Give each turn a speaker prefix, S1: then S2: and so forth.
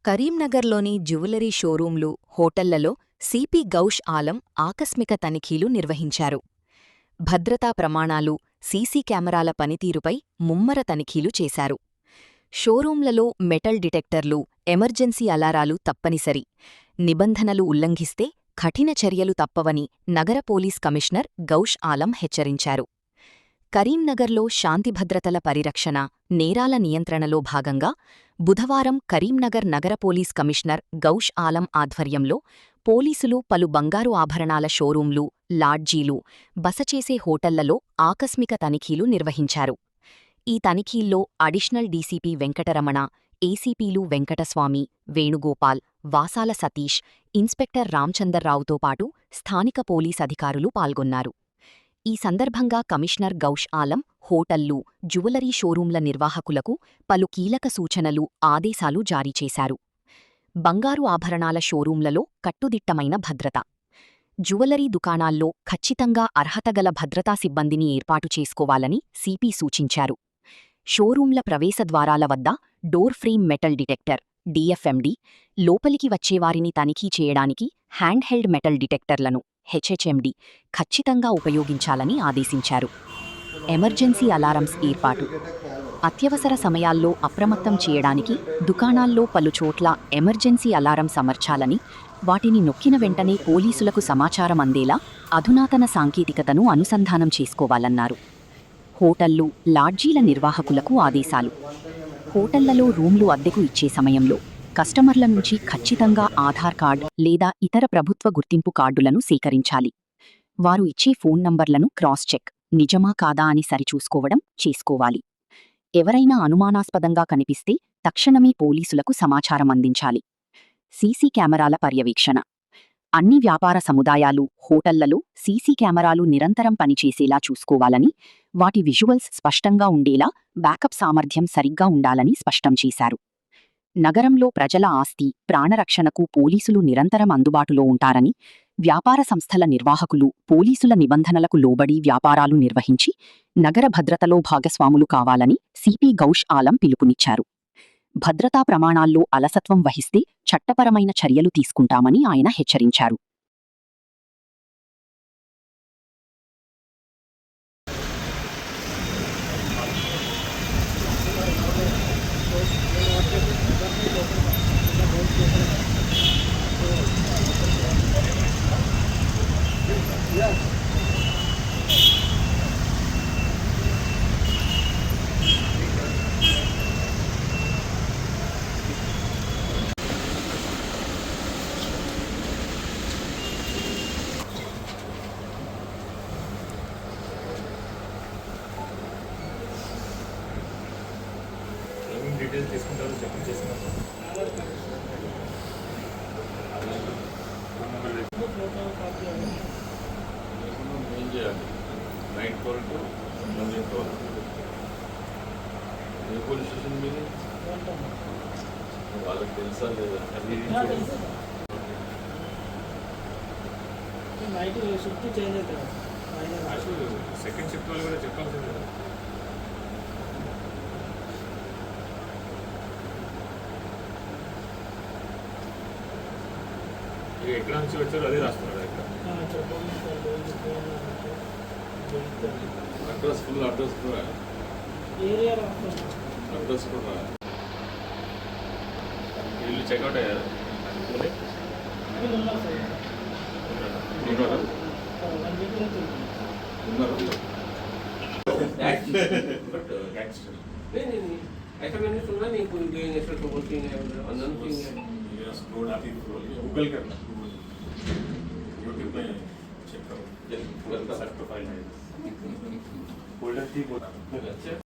S1: కరీంనగర్లోని జ్యువెలరీ షోరూంలు, హోటళ్లలో CP gouache Alam ఆకస్మిక తనిఖీలు నిర్వహించారు. భద్రతా ప్రమాణాలు, సీసీ కెమెరాల పనితీరుపై ముమ్మర తనిఖీలు చేశారు. షోరూంలలో మెటల్ డిటెక్టర్లు, ఎమర్జెన్సీ అలారాలు తప్పనిసరి. నిబంధనలు ఉల్లంఘిస్తే కఠిన చర్యలు తప్పవని నగర పోలీస్ కమిషనర్ గౌష్ ఆలం హెచ్చరించారు. కరీంనగర్లో శాంతిభద్రతల పరిరక్షణ, నేరాల నియంత్రణలో భాగంగా బుధవారం కరీంనగర్ నగర పోలీస్ కమిషనర్ గౌష్ ఆలం ఆధ్వర్యంలో పోలీసులు పలు బంగారు ఆభరణాల షోరూంలు, లాడ్జీలు, బసచేసే హోటళ్లలో ఆకస్మిక తనిఖీలు నిర్వహించారు. ఈ తనిఖీల్లో అడిషనల్ డీసీపీ వెంకటరమణ, ఏసీపీలు వెంకటస్వామి, వేణుగోపాల్, వాసాల సతీష్, ఇన్స్పెక్టర్ రాంచందర్రావుతో పాటు స్థానిక పోలీస్ అధికారులు పాల్గొన్నారు. ఈ సందర్భంగా కమిషనర్ గౌష్ ఆలం హోటళ్లు, జ్యువెలరీ షోరూంల నిర్వాహకులకు పలు కీలక సూచనలు, ఆదేశాలు జారీ చేశారు. బంగారు ఆభరణాల షోరూంలలో కట్టుదిట్టమైన భద్రత. జ్యువెలరీ దుకాణాల్లో ఖచ్చితంగా అర్హతగల భద్రతా సిబ్బందిని ఏర్పాటు చేసుకోవాలని సిపి సూచించారు. షోరూంల ప్రవేశద్వారాల వద్ద door frame metal detector, DFMD, లోపలికి వచ్చేవారిని తనిఖీ చేయడానికి హ్యాండ్హెల్డ్ మెటల్ డిటెక్టర్లను, హెచ్హెచ్ఎండి, ఖచ్చితంగా ఉపయోగించాలని ఆదేశించారు. ఎమర్జెన్సీ అలారమ్స్ ఏర్పాటు. అత్యవసర సమయాల్లో అప్రమత్తం చేయడానికి దుకాణాల్లో పలుచోట్ల ఎమర్జెన్సీ అలారమ్స్ అమర్చాలని, వాటిని నొక్కిన వెంటనే పోలీసులకు సమాచారం అందేలా అధునాతన సాంకేతికతను అనుసంధానం చేసుకోవాలన్నారు. హోటళ్లు, లాడ్జీల నిర్వాహకులకు ఆదేశాలు. హోటళ్లలో రూమ్లు అద్దెకు ఇచ్చే సమయంలో కస్టమర్ల నుంచి ఖచ్చితంగా ఆధార్ కార్డ్ లేదా ఇతర ప్రభుత్వ గుర్తింపు కార్డులను సేకరించాలి. వారు ఇచ్చే ఫోన్ నంబర్లను క్రాస్ చెక్, నిజమా కాదా అని సరిచూసుకోవడం చేసుకోవాలి. ఎవరైనా అనుమానాస్పదంగా కనిపిస్తే తక్షణమే పోలీసులకు సమాచారం అందించాలి. సీసీ కెమెరాల పర్యవేక్షణ. అన్ని వ్యాపార సముదాయాలు, హోటళ్లలో సీసీ కెమెరాలు నిరంతరం పనిచేసేలా చూసుకోవాలని, వాటి విజువల్స్ స్పష్టంగా ఉండేలా బ్యాకప్ సామర్థ్యం సరిగ్గా ఉండాలని స్పష్టం చేశారు. నగరంలో ప్రజల ఆస్తి, ప్రాణరక్షణకు పోలీసులు నిరంతరం అందుబాటులో ఉంటారని, వ్యాపార సంస్థల నిర్వాహకులు పోలీసుల నిబంధనలకు లోబడి వ్యాపారాలు నిర్వహించి నగర భద్రతలో భాగస్వాములు కావాలని సిపి గౌష్ ఆలం పిలుపునిచ్చారు. భద్రతా ప్రమాణాల్లో అలసత్వం వహిస్తే చట్టపరమైన చర్యలు తీసుకుంటామని ఆయన హెచ్చరించారు.
S2: డీటెయిల్స్ తీసుకుంటారు, చెక్ చేస్తున్నారు. ఏం చేయాలి? 912 1112 ఏ పోలీస్ స్టేషన్ మీద వాళ్ళకి తెలుసా లేదా?
S3: నైట్ షిఫ్ట్ చేంజ్ అవుతుంది.
S2: సెకండ్ షిఫ్ట్ వాళ్ళు కూడా చెప్పాల్సింది కదా. ఎక్కడ నుంచి వచ్చారో అదే రాస్తున్నారు. అడ్రస్ ఫుల్ అడ్రస్ కూడా వీళ్ళు చెక్అవుట్ అయ్యారు. गूगल करना, यूट्यूब में चेक करो, प्रोफाइल है, फोल्डर ठीक होता है।